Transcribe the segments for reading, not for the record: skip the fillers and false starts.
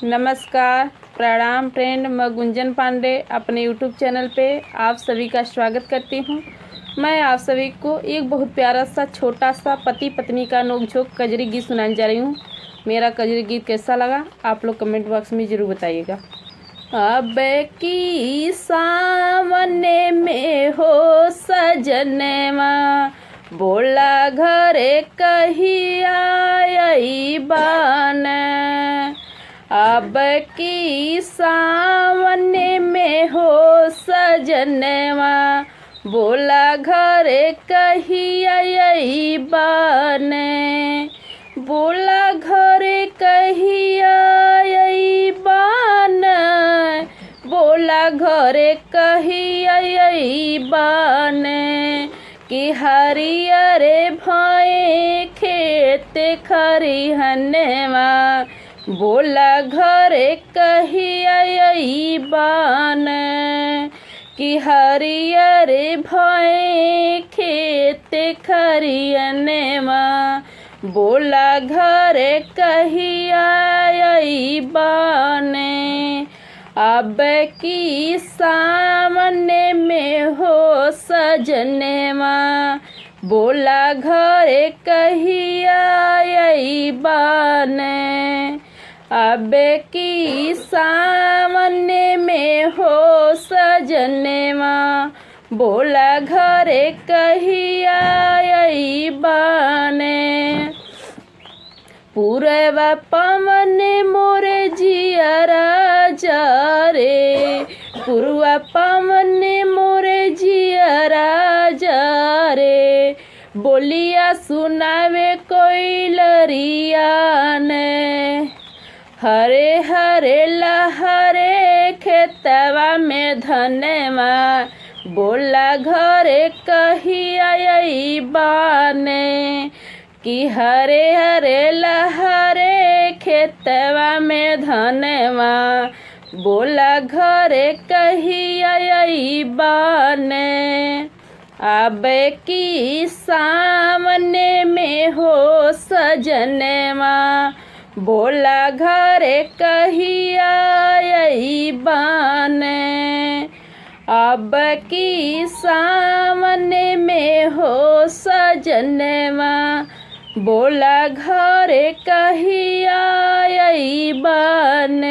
नमस्कार, प्रणाम फ्रेंड। मैं गुंजन पांडे अपने यूट्यूब चैनल पे आप सभी का स्वागत करती हूँ। मैं आप सभी को एक बहुत प्यारा सा छोटा सा पति पत्नी का नोक-झोंक कजरी गीत सुनाने जा रही हूँ। मेरा कजरी गीत कैसा लगा आप लोग कमेंट बॉक्स में ज़रूर बताइएगा। अब की सामने में हो सजनवा, बोला घरे कही आई बान। अब की सामने में हो सजनवा, बोला घरे कही आई बान। बोला घरे कही आई बान, बोला घरे कही आई बान। कि हरियरे भय खेत खरिहनवा, बोला घरे कही आई बान। कि हरियरे भय खेत खरिहनवा, बोला घरे कही आई बान। अब की सामने में हो सजनवा, बोला घरे कही आई बान। अब की सामने में हो सजनवा, बोला घरे कही आई बान। पूरब पवन मोरे जियरा जा रे, पूर्वा पवन मोरे जियरा जा रे। बोलिया सुनावे कोई लरिया ने, हरे हरे लहरे खेतवा में धनवा, बोला घरे कही आई बान। कि हरे हरे लहरे खेतवा में धनवा, बोला घरे कही आई बान। अब की सामने में हो सजनवा, बोला घरे कही आई बान। अब की सामने में हो सजनवा, बोला घरे कही आई बान।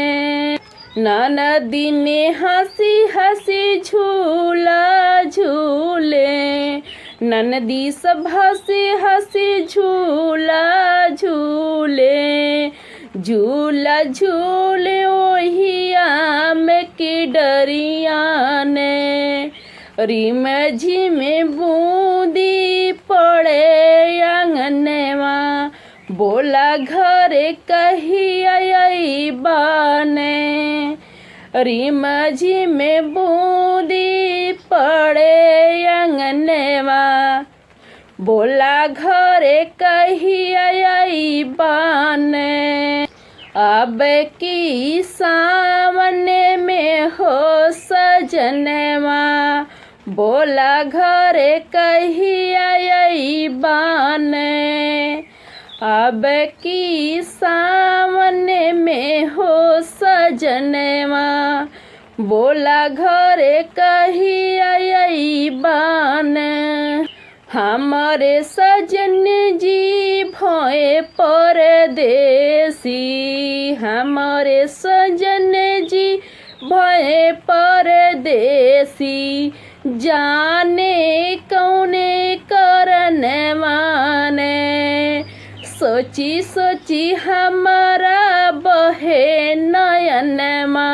ननदी ने हंसी हंसी झूला झूले, ननदी सब हंसी हंसी झूला झूले। झूला झूले ओही आम की डरिया ने, रिम झिम बूंदी पड़े आंगनवा, बोला घरे कही आई बान। रिम झिम बूंदी पड़े आंगनवा, बोला घरे कही आई बान। अब की सामने में हो सजनवा, बोला घरे कही आई बान। अब की सामने में हो सजनवा, बोला घरे कही आई बान। हमारे सजन जी भय परदेसी, हमारे सजन जी भय परदेसी। जाने कौने करनवा ने, सोची सोची हमारा बहे नयनमा,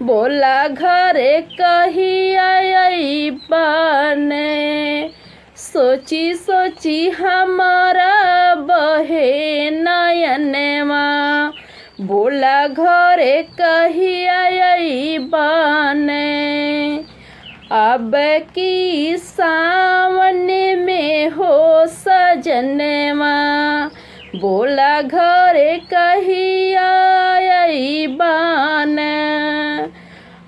बोला घरे कही आई बान। सोची सोची हमारा बहे नयनमा, बोला घरे कही आई बान। अब की सामने में हो सजनवा, बोला घरे कही आई बान।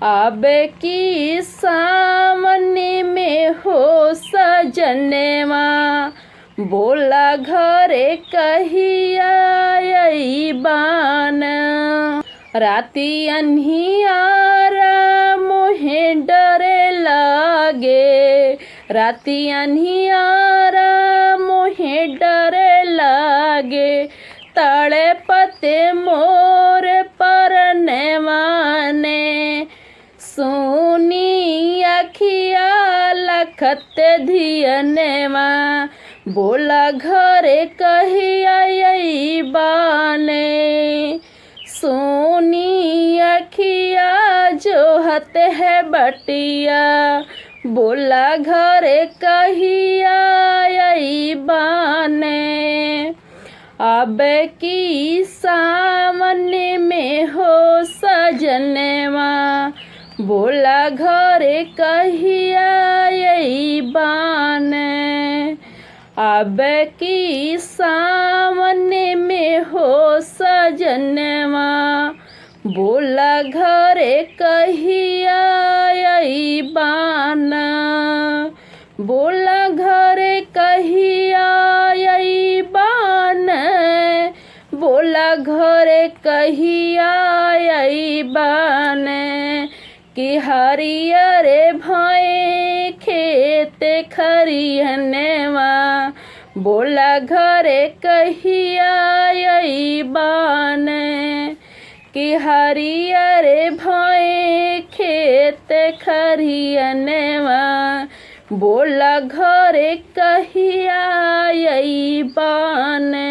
अब की सामने में हो सजनवा, बोला घरे कही आई बान। राती अन्हियारा मोहे डरे लागे, राती अन्हियारा मोहे डरे लागे, तले पते मोर परनेवाने, सुनी अखिया लखत धियनेवा, बोला घरे कहिया यही बाने, सोनी अखिया जो हते है बटिया, बोला घरे कहिया यही बाने, अब की सामने में हो सजनेवा, बोला घरे कहिया यही बाने, अब की सामने में हो सजनवा, बोला घरे कहिया यही बाना, बोला घरे कहिया यही बाना, बोला घरे कहिया यही बाने, कि हरियरे भय खेत खरिहनेवा, बोला घरे कहिया यही बाने, कि हरियरे भय खेत खरिहनेवा, बोला घरे कहिया यही बाने।